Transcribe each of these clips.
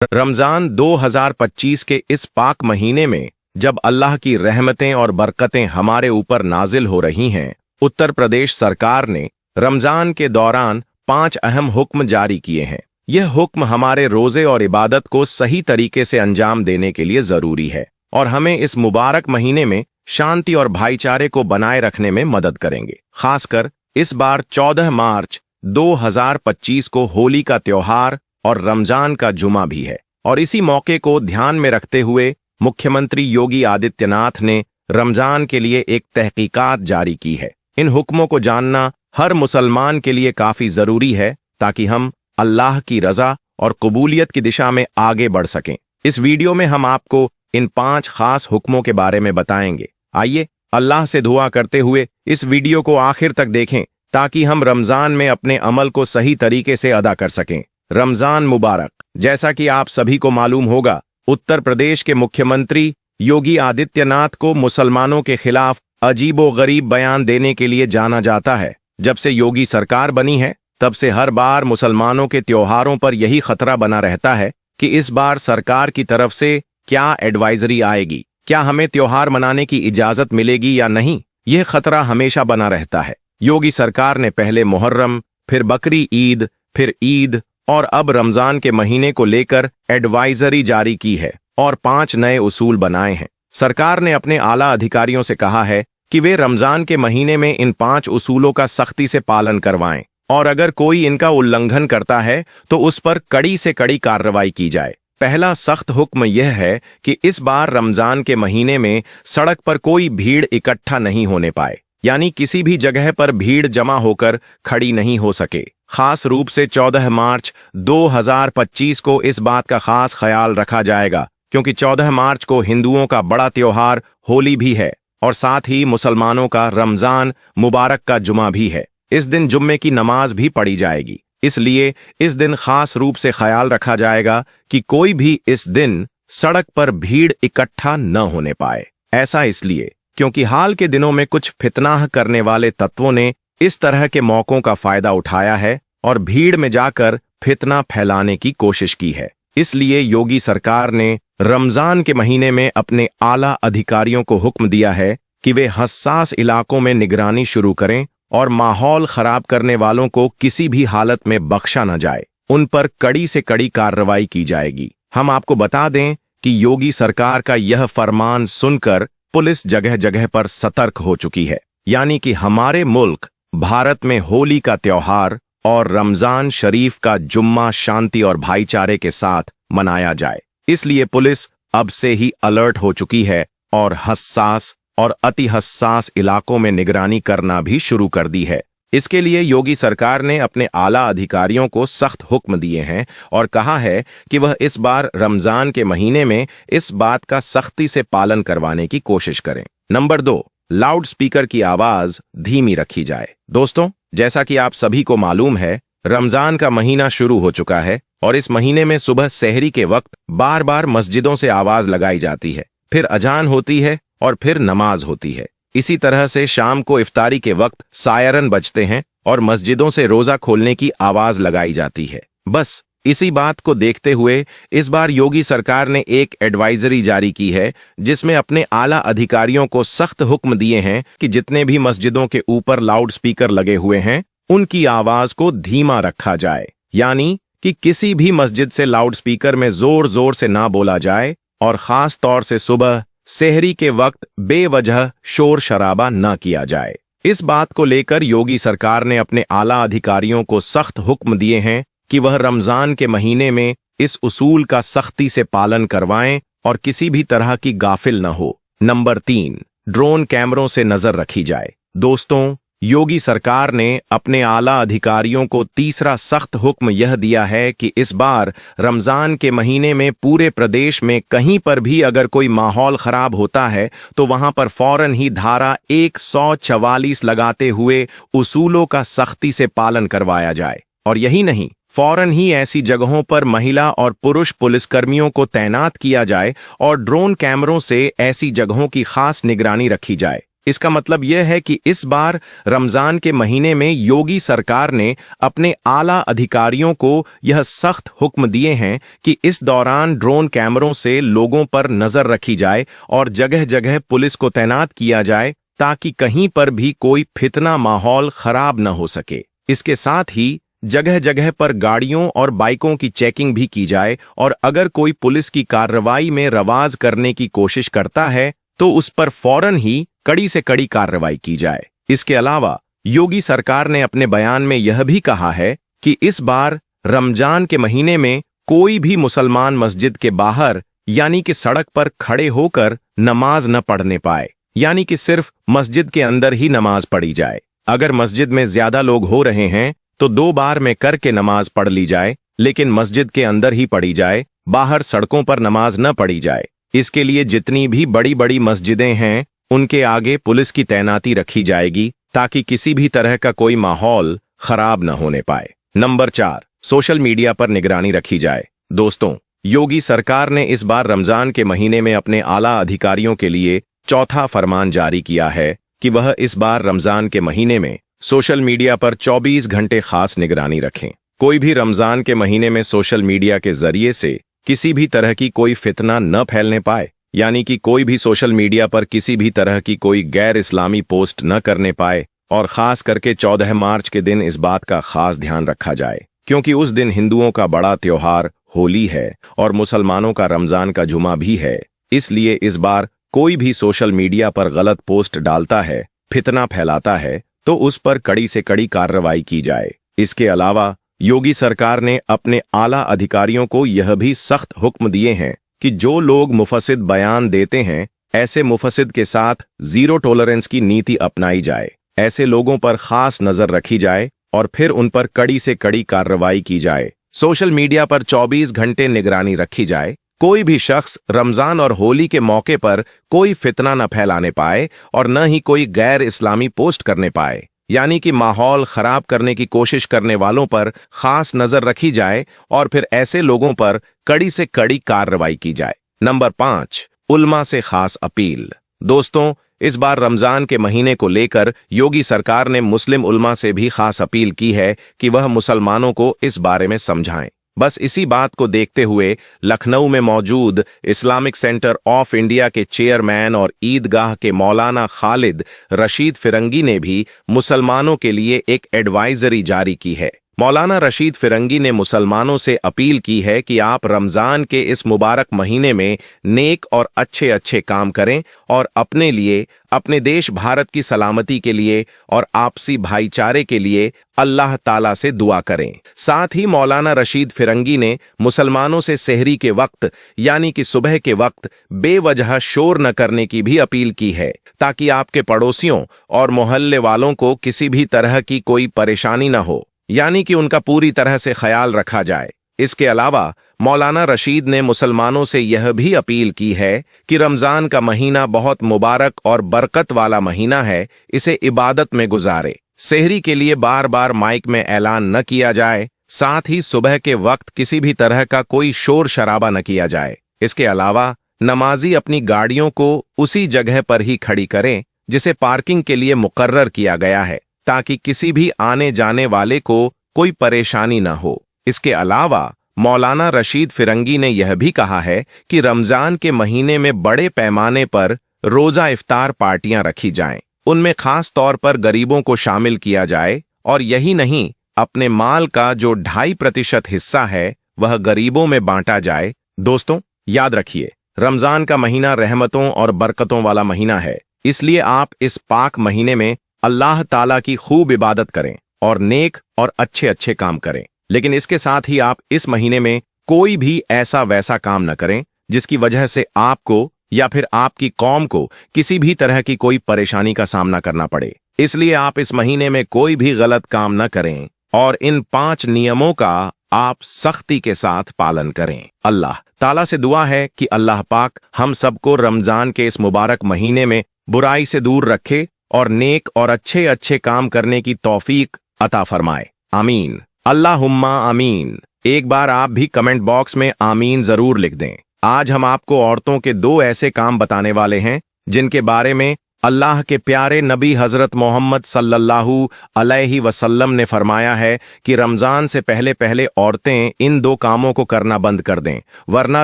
रमजान 2025 के इस पाक महीने में जब अल्लाह की रहमतें और बरकतें हमारे ऊपर नाजिल हो रही हैं, उत्तर प्रदेश सरकार ने रमजान के दौरान 5 अहम हुक्म जारी किए हैं। यह हुक्म हमारे रोजे और इबादत को सही तरीके से अंजाम देने के लिए जरूरी है और हमें इस मुबारक महीने में शांति और भाईचारे को बनाए रखने में मदद करेंगे। खासकर इस बार 14 मार्च 2025 को होली का त्योहार और रमजान का जुमा भी है और इसी मौके को ध्यान में रखते हुए मुख्यमंत्री योगी आदित्यनाथ ने रमजान के लिए एक तहकीकात जारी की है। इन हुक्मों को जानना हर मुसलमान के लिए काफी जरूरी है ताकि हम अल्लाह की रजा और कबूलियत की दिशा में आगे बढ़ सकें। इस वीडियो में हम आपको इन 5 खास हुक्मों के बारे में बताएंगे। आइए अल्लाह से दुआ करते हुए इस वीडियो को आखिर तक देखें ताकि हम रमजान में अपने अमल को सही तरीके से अदा कर सकें। रमजान मुबारक। जैसा कि आप सभी को मालूम होगा, उत्तर प्रदेश के मुख्यमंत्री योगी आदित्यनाथ को मुसलमानों के खिलाफ अजीबोगरीब बयान देने के लिए जाना जाता है। जब से योगी सरकार बनी है तब से हर बार मुसलमानों के त्योहारों पर यही खतरा बना रहता है कि इस बार सरकार की तरफ से क्या एडवाइजरी आएगी, क्या हमें त्योहार मनाने की इजाजत मिलेगी या नहीं। यह खतरा हमेशा बना रहता है। योगी सरकार ने पहले मुहर्रम, फिर बकरी ईद, फिर ईद और अब रमजान के महीने को लेकर एडवाइजरी जारी की है और 5 नए उसूल बनाए हैं। सरकार ने अपने आला अधिकारियों से कहा है कि वे रमजान के महीने में इन 5 उसूलों का सख्ती से पालन करवाएं और अगर कोई इनका उल्लंघन करता है तो उस पर कड़ी से कड़ी कार्रवाई की जाए। पहला सख्त हुक्म यह है कि इस बार रमजान के महीने में सड़क पर कोई भीड़ इकट्ठा नहीं होने पाए, यानी किसी भी जगह पर भीड़ जमा होकर खड़ी नहीं हो सके। खास रूप से 14 मार्च 2025 को इस बात का खास ख्याल रखा जाएगा क्योंकि 14 मार्च को हिंदुओं का बड़ा त्योहार होली भी है और साथ ही मुसलमानों का रमजान मुबारक का जुमा भी है। इस दिन जुम्मे की नमाज भी पढ़ी जाएगी, इसलिए इस दिन खास रूप से ख्याल रखा जाएगा कि कोई भी इस दिन सड़क पर भीड़ इकट्ठा न होने पाए। ऐसा इसलिए क्योंकि हाल के दिनों में कुछ फितनाह करने वाले तत्वों ने इस तरह के मौकों का फायदा उठाया है और भीड़ में जाकर फितना फैलाने की कोशिश की है। इसलिए योगी सरकार ने रमजान के महीने में अपने आला अधिकारियों को हुक्म दिया है कि वे हसास इलाकों में निगरानी शुरू करें और माहौल खराब करने वालों को किसी भी हालत में बख्शा न जाए। उन पर कड़ी से कड़ी कार्रवाई की जाएगी। हम आपको बता दें कि योगी सरकार का यह फरमान सुनकर पुलिस जगह जगह पर सतर्क हो चुकी है, यानी कि हमारे मुल्क भारत में होली का त्योहार और रमजान शरीफ का जुम्मा शांति और भाईचारे के साथ मनाया जाए। इसलिए पुलिस अब से ही अलर्ट हो चुकी है और हसास और अति हसास इलाकों में निगरानी करना भी शुरू कर दी है। इसके लिए योगी सरकार ने अपने आला अधिकारियों को सख्त हुक्म दिए हैं और कहा है कि वह इस बार रमजान के महीने में इस बात का सख्ती से पालन करवाने की कोशिश करें। नंबर 2, लाउड स्पीकर की आवाज धीमी रखी जाए। दोस्तों, जैसा कि आप सभी को मालूम है, रमजान का महीना शुरू हो चुका है और इस महीने में सुबह सहरी के वक्त बार बार मस्जिदों से आवाज लगाई जाती है, फिर अजान होती है और फिर नमाज होती है। इसी तरह से शाम को इफ्तारी के वक्त सायरन बजते हैं और मस्जिदों से रोजा खोलने की आवाज लगाई जाती है। बस इसी बात को देखते हुए इस बार योगी सरकार ने एक एडवाइजरी जारी की है जिसमें अपने आला अधिकारियों को सख्त हुक्म दिए हैं कि जितने भी मस्जिदों के ऊपर लाउड स्पीकर लगे हुए हैं उनकी आवाज को धीमा रखा जाए, यानी कि किसी भी मस्जिद से लाउड स्पीकर में जोर जोर से ना बोला जाए और खास तौर से सुबह सहरी के वक्त बेवजह शोर शराबा न किया जाए। इस बात को लेकर योगी सरकार ने अपने आला अधिकारियों को सख्त हुक्म दिए हैं कि वह रमजान के महीने में इस उसूल का सख्ती से पालन करवाएं और किसी भी तरह की गाफिल न हो। नंबर 3, ड्रोन कैमरों से नजर रखी जाए। दोस्तों, योगी सरकार ने अपने आला अधिकारियों को तीसरा सख्त हुक्म यह दिया है कि इस बार रमजान के महीने में पूरे प्रदेश में कहीं पर भी अगर कोई माहौल खराब होता है तो वहां पर फौरन ही धारा 144 लगाते हुए उसूलों का सख्ती से पालन करवाया जाए। और यही नहीं, फौरन ही ऐसी जगहों पर महिला और पुरुष पुलिसकर्मियों को तैनात किया जाए और ड्रोन कैमरों से ऐसी जगहों की खास निगरानी रखी जाए। इसका मतलब यह है कि इस बार रमजान के महीने में योगी सरकार ने अपने आला अधिकारियों को यह सख्त हुक्म दिए हैं कि इस दौरान ड्रोन कैमरों से लोगों पर नजर रखी जाए और जगह जगह पुलिस को तैनात किया जाए ताकि कहीं पर भी कोई फितना माहौल खराब न हो सके। इसके साथ ही जगह जगह पर गाड़ियों और बाइकों की चेकिंग भी की जाए और अगर कोई पुलिस की कार्रवाई में रवाज करने की कोशिश करता है तो उस पर फौरन ही कड़ी से कड़ी कार्रवाई की जाए। इसके अलावा योगी सरकार ने अपने बयान में यह भी कहा है कि इस बार रमजान के महीने में कोई भी मुसलमान मस्जिद के बाहर यानी कि सड़क पर खड़े होकर नमाज न पढ़ने पाए, यानी कि सिर्फ मस्जिद के अंदर ही नमाज पढ़ी जाए। अगर मस्जिद में ज्यादा लोग हो रहे हैं तो 2 बार में करके नमाज पढ़ ली जाए, लेकिन मस्जिद के अंदर ही पढ़ी जाए, बाहर सड़कों पर नमाज न पढ़ी जाए। इसके लिए जितनी भी बड़ी बड़ी मस्जिदें हैं उनके आगे पुलिस की तैनाती रखी जाएगी ताकि किसी भी तरह का कोई माहौल खराब न होने पाए। नंबर 4, सोशल मीडिया पर निगरानी रखी जाए। दोस्तों, योगी सरकार ने इस बार रमजान के महीने में अपने आला अधिकारियों के लिए चौथा फरमान जारी किया है कि वह इस बार रमजान के महीने में सोशल मीडिया पर 24 घंटे खास निगरानी रखें। कोई भी रमजान के महीने में सोशल मीडिया के जरिए से किसी भी तरह की कोई फितना न फैलने पाए, यानी कि कोई भी सोशल मीडिया पर किसी भी तरह की कोई गैर इस्लामी पोस्ट न करने पाए। और खास करके 14 मार्च के दिन इस बात का खास ध्यान रखा जाए क्योंकि उस दिन हिंदुओं का बड़ा त्योहार होली है और मुसलमानों का रमजान का जुमा भी है। इसलिए इस बार कोई भी सोशल मीडिया पर गलत पोस्ट डालता है, फितना फैलाता है तो उस पर कड़ी से कड़ी कार्रवाई की जाए। इसके अलावा योगी सरकार ने अपने आला अधिकारियों को यह भी सख्त हुक्म दिए हैं कि जो लोग मुफस्सिद बयान देते हैं ऐसे मुफस्सिद के साथ 0 टॉलरेंस की नीति अपनाई जाए। ऐसे लोगों पर खास नजर रखी जाए और फिर उन पर कड़ी से कड़ी कार्रवाई की जाए। सोशल मीडिया पर 24 घंटे निगरानी रखी जाए। कोई भी शख्स रमजान और होली के मौके पर कोई फितना न फैलाने पाए और न ही कोई गैर इस्लामी पोस्ट करने पाए, यानी कि माहौल खराब करने की कोशिश करने वालों पर खास नजर रखी जाए और फिर ऐसे लोगों पर कड़ी से कड़ी कार्रवाई की जाए। नंबर 5, उल्मा से खास अपील। दोस्तों, इस बार रमजान के महीने को लेकर योगी सरकार ने मुस्लिम उल्मा से भी खास अपील की है कि वह मुसलमानों को इस बारे में समझाएं। बस इसी बात को देखते हुए लखनऊ में मौजूद इस्लामिक सेंटर ऑफ इंडिया के चेयरमैन और ईदगाह के मौलाना खालिद रशीद फिरंगी ने भी मुसलमानों के लिए एक एडवाइजरी जारी की है। मौलाना रशीद फिरंगी ने मुसलमानों से अपील की है कि आप रमजान के इस मुबारक महीने में नेक और अच्छे अच्छे काम करें और अपने लिए, अपने देश भारत की सलामती के लिए और आपसी भाईचारे के लिए अल्लाह ताला से दुआ करें। साथ ही मौलाना रशीद फिरंगी ने मुसलमानों से सहरी के वक्त यानी कि सुबह के वक्त बेवजह शोर न करने की भी अपील की है ताकि आपके पड़ोसियों और मोहल्ले वालों को किसी भी तरह की कोई परेशानी न हो, यानी कि उनका पूरी तरह से ख्याल रखा जाए। इसके अलावा मौलाना रशीद ने मुसलमानों से यह भी अपील की है कि रमजान का महीना बहुत मुबारक और बरकत वाला महीना है, इसे इबादत में गुजारे। सहरी के लिए बार बार माइक में ऐलान न किया जाए, साथ ही सुबह के वक्त किसी भी तरह का कोई शोर शराबा न किया जाए। इसके अलावा नमाजी अपनी गाड़ियों को उसी जगह पर ही खड़ी करें जिसे पार्किंग के लिए मुकर्रर किया गया है ताकि किसी भी आने जाने वाले को कोई परेशानी न हो। इसके अलावा मौलाना रशीद फिरंगी ने यह भी कहा है कि रमजान के महीने में बड़े पैमाने पर रोजा इफ्तार पार्टियां रखी जाएं। उनमें खास तौर पर गरीबों को शामिल किया जाए और यही नहीं, अपने माल का जो 2.5% हिस्सा है वह गरीबों में बांटा जाए। दोस्तों, याद रखिए, रमजान का महीना रहमतों और बरकतों वाला महीना है, इसलिए आप इस पाक महीने में अल्लाह ताला की खूब इबादत करें और नेक और अच्छे अच्छे काम करें। लेकिन इसके साथ ही आप इस महीने में कोई भी ऐसा वैसा काम न करें जिसकी वजह से आपको या फिर आपकी कौम को किसी भी तरह की कोई परेशानी का सामना करना पड़े। इसलिए आप इस महीने में कोई भी गलत काम न करें और इन 5 नियमों का आप सख्ती के साथ पालन करें। अल्लाह ताला से दुआ है कि अल्लाह पाक हम सबको रमजान के इस मुबारक महीने में बुराई से दूर रखे और नेक और अच्छे अच्छे काम करने की तौफीक अता फरमाए। आमीन, अल्लाहुम्मा आमीन। एक बार आप भी कमेंट बॉक्स में आमीन जरूर लिख दें। आज हम आपको औरतों के 2 ऐसे काम बताने वाले हैं जिनके बारे में अल्लाह के प्यारे नबी हजरत मोहम्मद सल्लल्लाहु अलैहि वसल्लम ने फरमाया है कि रमजान से पहले पहले औरतें इन दो कामों को करना बंद कर दें, वरना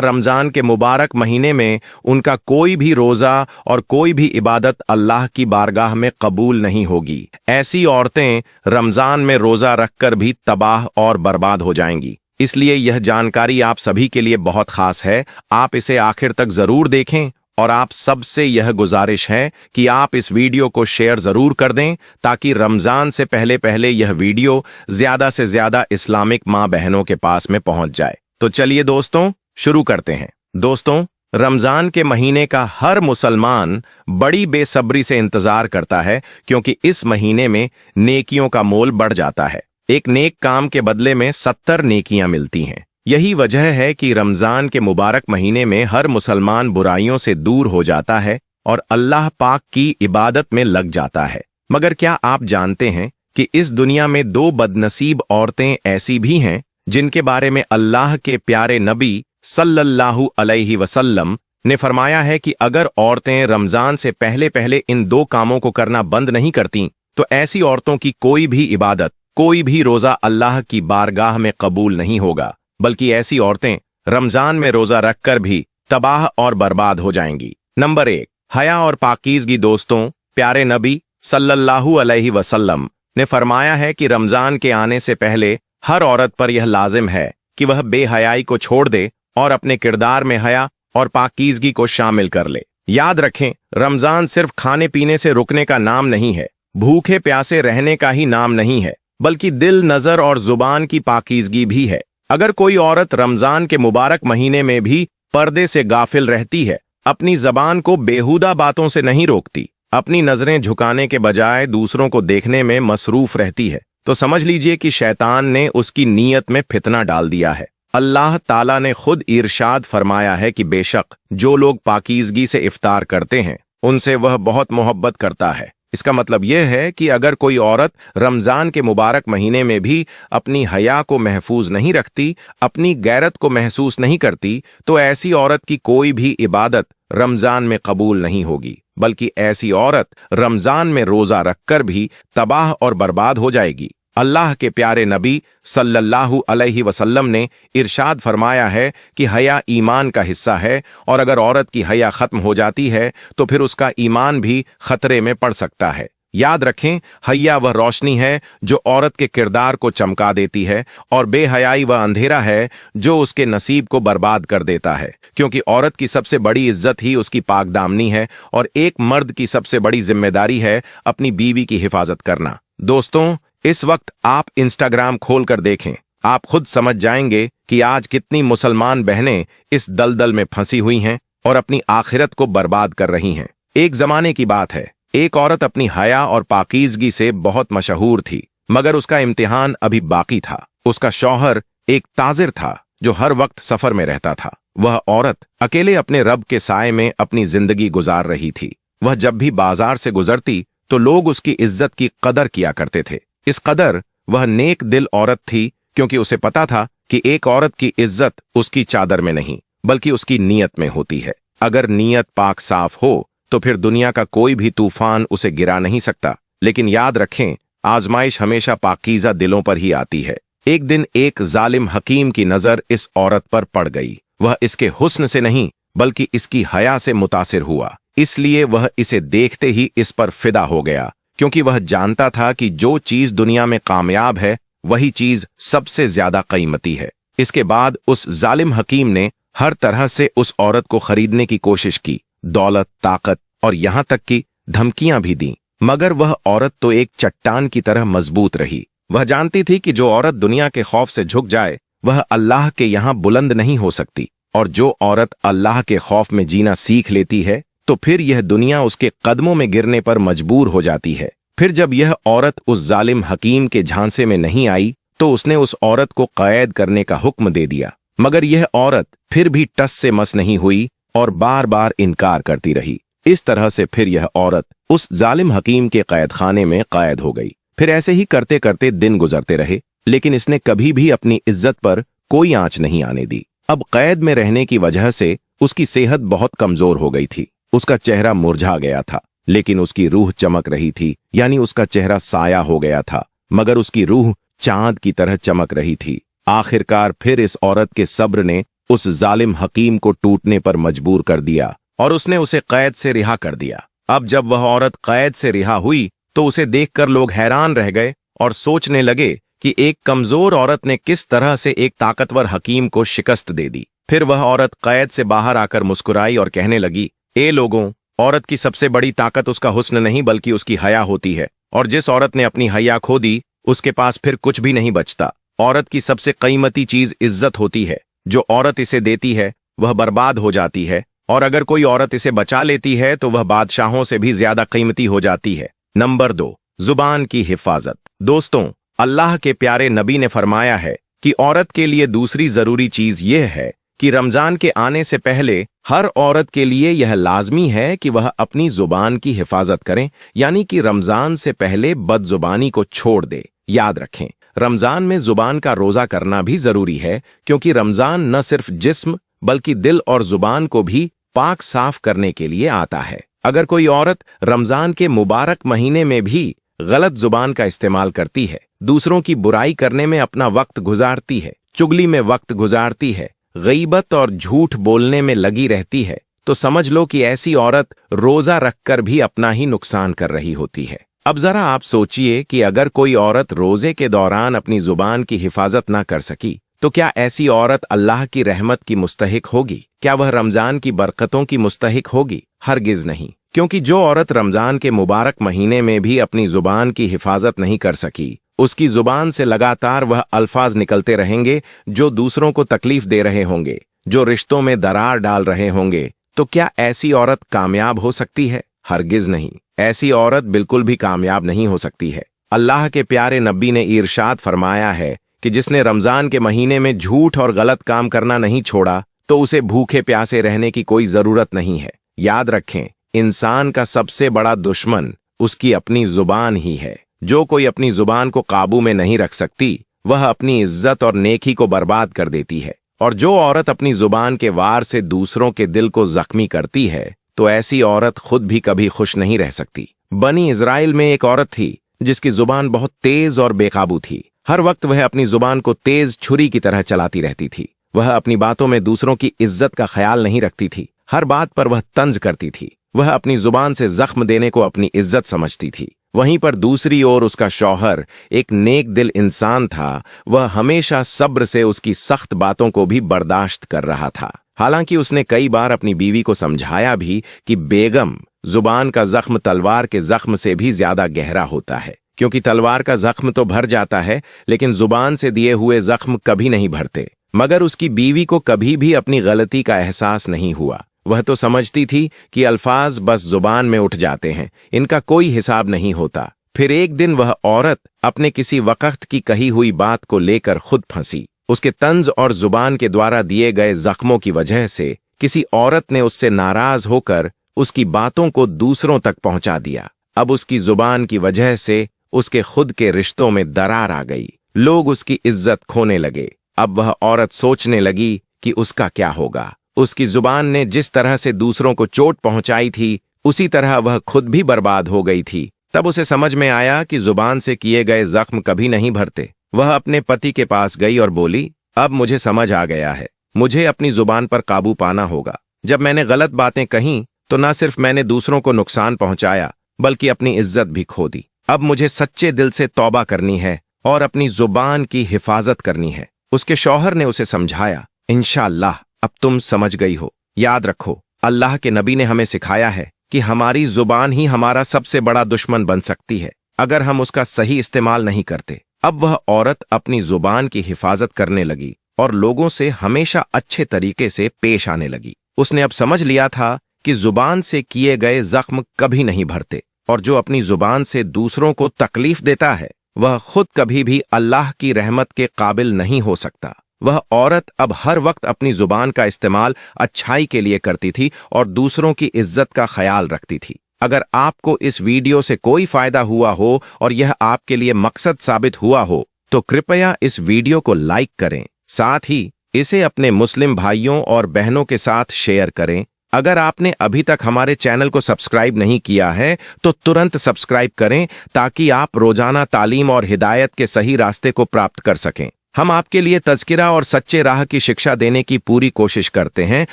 रमजान के मुबारक महीने में उनका कोई भी रोजा और कोई भी इबादत अल्लाह की बारगाह में कबूल नहीं होगी। ऐसी औरतें रमजान में रोजा रखकर भी तबाह और बर्बाद हो जाएंगी। इसलिए यह जानकारी आप सभी के लिए बहुत खास है। आप इसे आखिर तक जरूर देखें और आप सबसे यह गुजारिश है कि आप इस वीडियो को शेयर जरूर कर दें ताकि रमजान से पहले पहले यह वीडियो ज्यादा से ज्यादा इस्लामिक माँ बहनों के पास में पहुंच जाए। तो चलिए दोस्तों शुरू करते हैं। दोस्तों, रमजान के महीने का हर मुसलमान बड़ी बेसब्री से इंतजार करता है क्योंकि इस महीने में नेकियों का मोल बढ़ जाता है। एक नेक काम के बदले में 70 नेकियां मिलती हैं। यही वजह है कि रमजान के मुबारक महीने में हर मुसलमान बुराइयों से दूर हो जाता है और अल्लाह पाक की इबादत में लग जाता है। मगर क्या आप जानते हैं कि इस दुनिया में दो बदनसीब औरतें ऐसी भी हैं जिनके बारे में अल्लाह के प्यारे नबी सल्लल्लाहु अलैहि वसल्लम ने फरमाया है कि अगर औरतें रमजान से पहले पहले इन दो कामों को करना बंद नहीं करती तो ऐसी औरतों की कोई भी इबादत, कोई भी रोजा अल्लाह की बारगाह में कबूल नहीं होगा, बल्कि ऐसी औरतें रमजान में रोजा रखकर भी तबाह और बर्बाद हो जाएंगी। नंबर 1, हया और पाकीज़गी। दोस्तों, प्यारे नबी सल्लल्लाहु अलैहि वसल्लम ने फरमाया है कि रमजान के आने से पहले हर औरत पर यह लाजिम है कि वह बेहयाई को छोड़ दे और अपने किरदार में हया और पाकीज़गी को शामिल कर ले। याद रखें, रमजान सिर्फ खाने पीने से रुकने का नाम नहीं है, भूखे प्यासे रहने का ही नाम नहीं है, बल्कि दिल, नजर और जुबान की पाकीज़गी भी है। अगर कोई औरत रमजान के मुबारक महीने में भी पर्दे से गाफिल रहती है, अपनी जबान को बेहुदा बातों से नहीं रोकती, अपनी नजरें झुकाने के बजाय दूसरों को देखने में मसरूफ रहती है, तो समझ लीजिए कि शैतान ने उसकी नीयत में फितना डाल दिया है। अल्लाह ताला ने खुद इरशाद फरमाया है कि बेशक जो लोग पाकीज़गी से इफ्तार करते हैं उनसे वह बहुत मोहब्बत करता है। इसका मतलब यह है कि अगर कोई औरत रमजान के मुबारक महीने में भी अपनी हया को महफूज नहीं रखती, अपनी गैरत को महसूस नहीं करती, तो ऐसी औरत की कोई भी इबादत रमजान में कबूल नहीं होगी, बल्कि ऐसी औरत रमजान में रोजा रखकर भी तबाह और बर्बाद हो जाएगी। अल्लाह के प्यारे नबी सल्लल्लाहु अलैहि वसल्लम ने इरशाद फरमाया है कि हया ईमान का हिस्सा है और अगर औरत की हया खत्म हो जाती है तो फिर उसका ईमान भी खतरे में पड़ सकता है। याद रखें, हया वह रोशनी है जो औरत के किरदार को चमका देती है और बेहयाई वह अंधेरा है जो उसके नसीब को बर्बाद कर देता है, क्योंकि औरत की सबसे बड़ी इज्जत ही उसकी पाकदामनी है और एक मर्द की सबसे बड़ी जिम्मेदारी है अपनी बीवी की हिफाजत करना। दोस्तों, इस वक्त आप इंस्टाग्राम खोलकर देखें, आप खुद समझ जाएंगे कि आज कितनी मुसलमान बहनें इस दलदल में फंसी हुई हैं और अपनी आखिरत को बर्बाद कर रही हैं। एक जमाने की बात है, एक औरत अपनी हया और पाकीज़गी से बहुत मशहूर थी, मगर उसका इम्तिहान अभी बाकी था। उसका शौहर एक ताजिर था जो हर वक्त सफर में रहता था। वह औरत अकेले अपने रब के साए में अपनी जिंदगी गुजार रही थी। वह जब भी बाजार से गुजरती तो लोग उसकी इज्जत की कदर किया करते थे। इस कदर वह नेक दिल औरत थी, क्योंकि उसे पता था कि एक औरत की इज्जत उसकी चादर में नहीं बल्कि उसकी नीयत में होती है। अगर नीयत पाक साफ हो तो फिर दुनिया का कोई भी तूफान उसे गिरा नहीं सकता। लेकिन याद रखें, आजमाइश हमेशा पाकीज़ा दिलों पर ही आती है। एक दिन एक जालिम हकीम की नजर इस औरत पर पड़ गई। वह इसके हुस्न से नहीं बल्कि इसकी हया से मुतासिर हुआ, इसलिए वह इसे देखते ही इस पर फिदा हो गया, क्योंकि वह जानता था कि जो चीज दुनिया में कामयाब है वही चीज सबसे ज्यादा कीमती है। इसके बाद उस जालिम हकीम ने हर तरह से उस औरत को खरीदने की कोशिश की, दौलत, ताकत और यहां तक कि धमकियां भी दी, मगर वह औरत तो एक चट्टान की तरह मजबूत रही। वह जानती थी कि जो औरत दुनिया के खौफ से झुक जाए वह अल्लाह के यहां बुलंद नहीं हो सकती, और जो औरत अल्लाह के खौफ में जीना सीख लेती है तो फिर यह दुनिया उसके कदमों में गिरने पर मजबूर हो जाती है। फिर जब यह औरत उस जालिम हकीम के झांसे में नहीं आई तो उसने उस औरत को कैद करने का हुक्म दे दिया, मगर यह औरत फिर भी टस से मस नहीं हुई और बार बार इनकार करती रही। इस तरह से फिर यह औरत उस जालिम हकीम के कैद खाने में कैद हो गई। फिर ऐसे ही करते करते दिन गुजरते रहे, लेकिन इसने कभी भी अपनी इज्जत पर कोई आंच नहीं आने दी। अब कैद में रहने की वजह से उसकी सेहत बहुत कमजोर हो गई थी, उसका चेहरा मुरझा गया था, लेकिन उसकी रूह चमक रही थी, यानी उसका चेहरा साया हो गया था, मगर उसकी रूह चांद की तरह चमक रही थी। आखिरकार फिर इस औरत के सब्र ने उस जालिम हकीम को टूटने पर मजबूर कर दिया और उसने उसे कैद से रिहा कर दिया। अब जब वह औरत कैद से रिहा हुई तो उसे देखकर लोग हैरान रह गए और सोचने लगे कि एक कमजोर औरत ने किस तरह से एक ताकतवर हकीम को शिकस्त दे दी। फिर वह औरत कैद से बाहर आकर मुस्कुराई और कहने लगी, ए लोगों, औरत की सबसे बड़ी ताकत उसका हुस्न नहीं बल्कि उसकी हया होती है, और जिस औरत ने अपनी हया खो दी उसके पास फिर कुछ भी नहीं बचता। औरत की सबसे कीमती चीज इज्जत होती है, जो औरत इसे देती है वह बर्बाद हो जाती है, और अगर कोई औरत इसे बचा लेती है तो वह बादशाहों से भी ज्यादा कीमती हो जाती है। नंबर 2, जुबान की हिफाजत। दोस्तों, अल्लाह के प्यारे नबी ने फरमाया है कि औरत के लिए दूसरी जरूरी चीज यह है कि रमजान के आने से पहले हर औरत के लिए यह लाजमी है कि वह अपनी जुबान की हिफाजत करें, यानी कि रमजान से पहले बदजुबानी को छोड़ दे। याद रखें, रमजान में जुबान का रोजा करना भी जरूरी है, क्योंकि रमजान न सिर्फ जिस्म बल्कि दिल और जुबान को भी पाक साफ करने के लिए आता है। अगर कोई औरत रमजान के मुबारक महीने में भी गलत जुबान का इस्तेमाल करती है, दूसरों की बुराई करने में अपना वक्त गुजारती है, चुगली में वक्त गुजारती है, गईबत और झूठ बोलने में लगी रहती है, तो समझ लो कि ऐसी औरत रोजा रखकर भी अपना ही नुकसान कर रही होती है। अब जरा आप सोचिए कि अगर कोई औरत रोजे के दौरान अपनी जुबान की हिफाजत ना कर सकी तो क्या ऐसी औरत अल्लाह की रहमत की मुस्तहिक होगी? क्या वह रमजान की बरकतों की मुस्तहिक होगी? हरगिज नहीं, क्योंकि जो औरत रमजान के मुबारक महीने में भी अपनी जुबान की हिफाजत नहीं कर सकी, उसकी जुबान से लगातार वह अल्फाज निकलते रहेंगे जो दूसरों को तकलीफ दे रहे होंगे, जो रिश्तों में दरार डाल रहे होंगे। तो क्या ऐसी औरत कामयाब हो सकती है? हरगिज नहीं, ऐसी औरत बिल्कुल भी कामयाब नहीं हो सकती है। अल्लाह के प्यारे नबी ने इरशाद फरमाया है कि जिसने रमजान के महीने में झूठ और गलत काम करना नहीं छोड़ा तो उसे भूखे प्यासे रहने की कोई जरूरत नहीं है। याद रखें, इंसान का सबसे बड़ा दुश्मन उसकी अपनी जुबान ही है। जो कोई अपनी जुबान को काबू में नहीं रख सकती, वह अपनी इज्जत और नेकी को बर्बाद कर देती है। और जो औरत अपनी जुबान के वार से दूसरों के दिल को जख्मी करती है, तो ऐसी औरत खुद भी कभी खुश नहीं रह सकती। बनी इजराइल में एक औरत थी जिसकी जुबान बहुत तेज और बेकाबू थी। हर वक्त वह अपनी जुबान को तेज छुरी की तरह चलाती रहती थी। वह अपनी बातों में दूसरों की इज्जत का ख्याल नहीं रखती थी। हर बात पर वह तंज करती थी। वह अपनी जुबान से जख्म देने को अपनी इज्जत समझती थी। वहीं पर दूसरी ओर उसका शौहर एक नेक दिल इंसान था। वह हमेशा सब्र से उसकी सख्त बातों को भी बर्दाश्त कर रहा था। हालांकि उसने कई बार अपनी बीवी को समझाया भी कि बेगम, जुबान का जख्म तलवार के जख्म से भी ज्यादा गहरा होता है, क्योंकि तलवार का जख्म तो भर जाता है लेकिन जुबान से दिए हुए जख्म कभी नहीं भरते। मगर उसकी बीवी को कभी भी अपनी गलती का एहसास नहीं हुआ। वह तो समझती थी कि अल्फाज बस जुबान में उठ जाते हैं, इनका कोई हिसाब नहीं होता। फिर एक दिन वह औरत अपने किसी वक्त की कही हुई बात को लेकर खुद फंसी। उसके तंज और जुबान के द्वारा दिए गए जख्मों की वजह से किसी औरत ने उससे नाराज होकर उसकी बातों को दूसरों तक पहुंचा दिया। अब उसकी जुबान की वजह से उसके खुद के रिश्तों में दरार आ गई। लोग उसकी इज्जत खोने लगे। अब वह औरत सोचने लगी कि उसका क्या होगा। उसकी जुबान ने जिस तरह से दूसरों को चोट पहुंचाई थी, उसी तरह वह खुद भी बर्बाद हो गई थी। तब उसे समझ में आया कि जुबान से किए गए जख्म कभी नहीं भरते। वह अपने पति के पास गई और बोली, अब मुझे समझ आ गया है, मुझे अपनी जुबान पर काबू पाना होगा। जब मैंने गलत बातें कहीं तो न सिर्फ मैंने दूसरों को नुकसान पहुंचाया बल्कि अपनी इज्जत भी खो दी। अब मुझे सच्चे दिल से तौबा करनी है और अपनी जुबान की हिफाजत करनी है। उसके शौहर ने उसे समझाया, इंशाअल्लाह अब तुम समझ गई हो। याद रखो, अल्लाह के नबी ने हमें सिखाया है कि हमारी जुबान ही हमारा सबसे बड़ा दुश्मन बन सकती है अगर हम उसका सही इस्तेमाल नहीं करते। अब वह औरत अपनी जुबान की हिफाजत करने लगी और लोगों से हमेशा अच्छे तरीके से पेश आने लगी। उसने अब समझ लिया था कि जुबान से किए गए जख्म कभी नहीं भरते, और जो अपनी जुबान से दूसरों को तकलीफ देता है वह खुद कभी भी अल्लाह की रहमत के काबिल नहीं हो सकता। वह औरत अब हर वक्त अपनी जुबान का इस्तेमाल अच्छाई के लिए करती थी और दूसरों की इज्जत का ख्याल रखती थी। अगर आपको इस वीडियो से कोई फायदा हुआ हो और यह आपके लिए मकसद साबित हुआ हो तो कृपया इस वीडियो को लाइक करें, साथ ही इसे अपने मुस्लिम भाइयों और बहनों के साथ शेयर करें। अगर आपने अभी तक हमारे चैनल को सब्सक्राइब नहीं किया है तो तुरंत सब्सक्राइब करें ताकि आप रोजाना तालीम और हिदायत के सही रास्ते को प्राप्त कर सकें। हम आपके लिए तज़किरा और सच्चे राह की शिक्षा देने की पूरी कोशिश करते हैं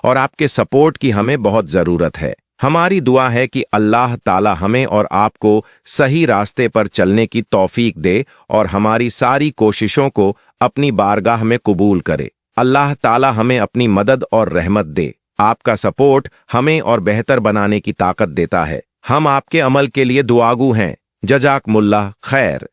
और आपके सपोर्ट की हमें बहुत ज़रूरत है। हमारी दुआ है कि अल्लाह ताला हमें और आपको सही रास्ते पर चलने की तौफीक दे और हमारी सारी कोशिशों को अपनी बारगाह में कबूल करे। अल्लाह ताला हमें अपनी मदद और रहमत दे। आपका सपोर्ट हमें और बेहतर बनाने की ताकत देता है। हम आपके अमल के लिए दुआगू हैं। जज़ाकमुल्लाह खैर।